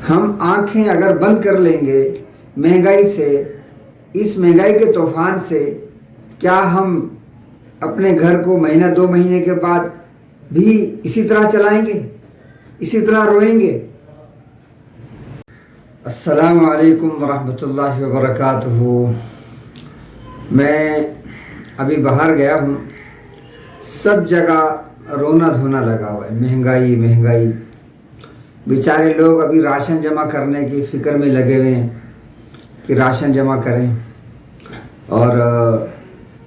ہم آنکھیں اگر بند کر لیں گے مہنگائی سے، اس مہنگائی کے طوفان سے، کیا ہم اپنے گھر کو مہینہ 2 مہینے کے بعد بھی اسی طرح چلائیں گے، اسی طرح روئیں گے؟ السلام علیکم ورحمۃ اللہ وبرکاتہ۔ میں ابھی باہر گیا ہوں، سب جگہ رونا دھونا لگا ہوا ہے، مہنگائی مہنگائی۔ بیچارے لوگ ابھی راشن جمع کرنے کی فکر میں لگے ہوئے ہیں کہ راشن جمع کریں، اور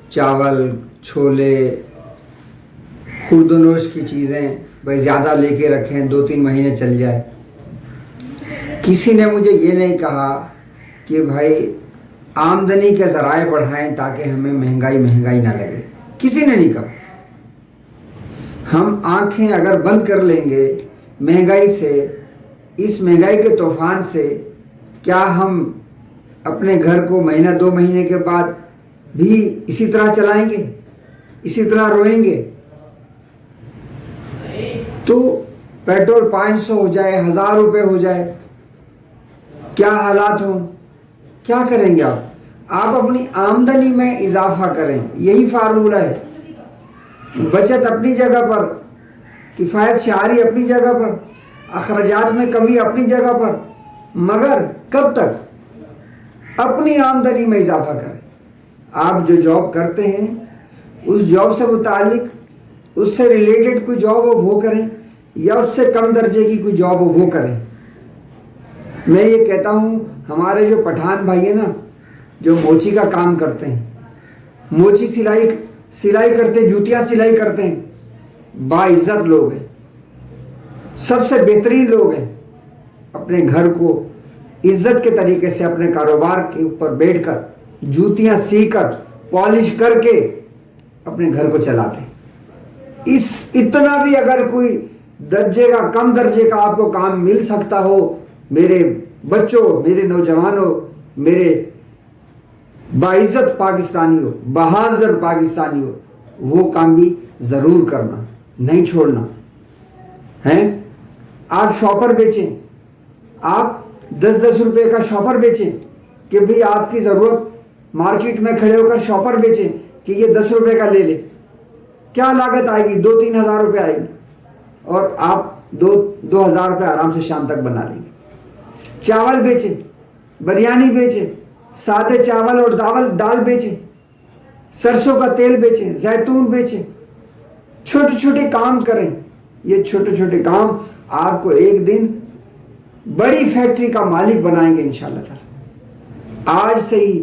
چاول، چھولے، خورد و نوش کی چیزیں بھائی زیادہ لے کے رکھیں، 2-3 مہینے چل جائے۔ کسی نے مجھے یہ نہیں کہا کہ بھائی آمدنی کے ذرائع بڑھائیں تاکہ ہمیں مہنگائی نہ لگے، کسی نے نہیں کہا۔ ہم آنکھیں اگر بند کر لیں گے مہنگائی سے، اس مہنگائی کے طوفان سے، کیا ہم اپنے گھر کو مہینہ 2 مہینے کے بعد بھی اسی طرح چلائیں گے، اسی طرح روئیں گے؟ تو پیٹرول 500 ہو جائے، 1000 روپے ہو جائے، کیا حالات ہوں، کیا کریں گے آپ اپنی آمدنی میں اضافہ کریں، یہی فارمولہ ہے۔ بچت اپنی جگہ پر، کفایت شعاری اپنی جگہ پر، اخراجات میں کمی اپنی جگہ پر، مگر کب تک؟ اپنی آمدنی میں اضافہ کریں۔ آپ جو جاب کرتے ہیں اس جاب سے متعلق، اس سے ریلیٹڈ کوئی جاب ہو وہ کریں، یا اس سے کم درجے کی کوئی جاب ہو وہ کریں۔ میں یہ کہتا ہوں، ہمارے جو پٹھان بھائی ہیں نا، جو موچی کا کام کرتے ہیں، موچی سلائی کرتے ہیں، جوتیاں سلائی کرتے ہیں، باعزت لوگ ہیں، سب سے بہترین لوگ ہیں۔ اپنے گھر کو عزت کے طریقے سے اپنے کاروبار کے اوپر بیٹھ کر، جوتیاں سی کر، پالش کر کے اپنے گھر کو چلاتے ہیں۔ اتنا بھی اگر کوئی درجے کا، کم درجے کا آپ کو کام مل سکتا ہو، میرے بچوں، میرے نوجوانوں، میرے باعزت پاکستانی ہو، بہادر پاکستانی ہو، وہ کام بھی ضرور کرنا، نہیں چھوڑنا ہے۔ آپ شاپر بیچیں، آپ 10-10 روپے کا شاپر بیچیں، کہ بھئی آپ کی ضرورت، مارکیٹ میں کھڑے ہو کر شاپر بیچیں کہ یہ 10 روپے کا لے لے، کیا لاگت آئے گی؟ 2-3 ہزار روپے آئے گی، اور آپ 2,000 روپے آرام سے شام تک بنا لیں گے۔ چاول بیچیں، بریانی بیچیں، سادے چاول اور دال بیچیں، سرسوں کا تیل بیچیں، زیتون بیچیں، چھوٹے چھوٹے کام کریں۔ یہ چھوٹے چھوٹے کام آپ کو ایک دن بڑی فیکٹری کا مالک بنائیں گے انشاءاللہ تعالی۔ آج سے ہی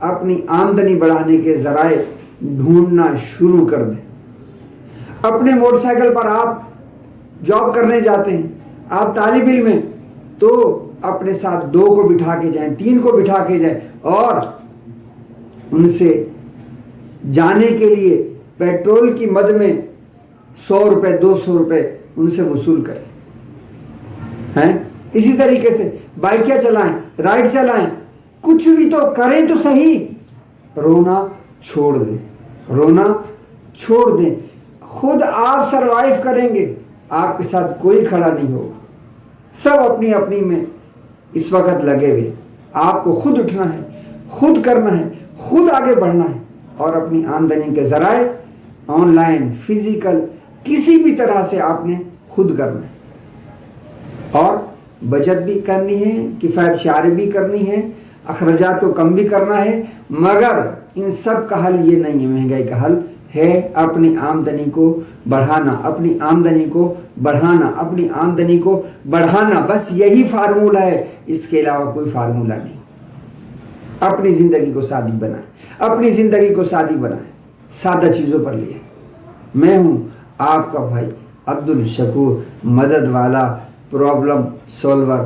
اپنی آمدنی بڑھانے کے ذرائع ڈھونڈنا شروع کر دیں۔ اپنے موٹر سائیکل پر آپ جاب کرنے جاتے ہیں، آپ طالب علم ہیں، تو اپنے ساتھ 2 کو بٹھا کے جائیں، 3 کو بٹھا کے جائیں، اور ان سے جانے کے لیے پیٹرول کی مد میں 100 روپے 200 روپے ان سے وصول کریں۔ اسی طریقے سے بائکیں چلائیں، رائڈ چلائیں، کچھ بھی تو کریں تو صحیح۔ رونا چھوڑ دیں، رونا چھوڑ دیں۔ خود آپ سروائیو کریں گے، آپ کے ساتھ کوئی کھڑا نہیں ہوگا۔ سب اپنی اپنی میں اس وقت لگے ہوئے۔ آپ کو خود اٹھنا ہے، خود کرنا ہے، خود آگے بڑھنا ہے، اور اپنی آمدنی کے ذرائع آن لائن، فزیکل، کسی بھی طرح سے آپ نے خود کرنا ہے، اور بچت بھی کرنی ہے، کفایت شعاری بھی کرنی ہے، اخراجات کو کم بھی کرنا ہے۔ مگر ان سب کا حل یہ نہیں ہے، مہنگائی کا حل ہے اپنی آمدنی کو بڑھانا، اپنی آمدنی کو بڑھانا، اپنی آمدنی کو بڑھانا۔ بس یہی فارمولہ ہے، اس کے علاوہ کوئی فارمولہ نہیں۔ اپنی زندگی کو سادی بنائیں، اپنی زندگی کو سادی بنائیں، سادہ چیزوں پر لیں۔ میں ہوں آپ کا بھائی عبد الشکور، مدد والا، پرابلم سولور۔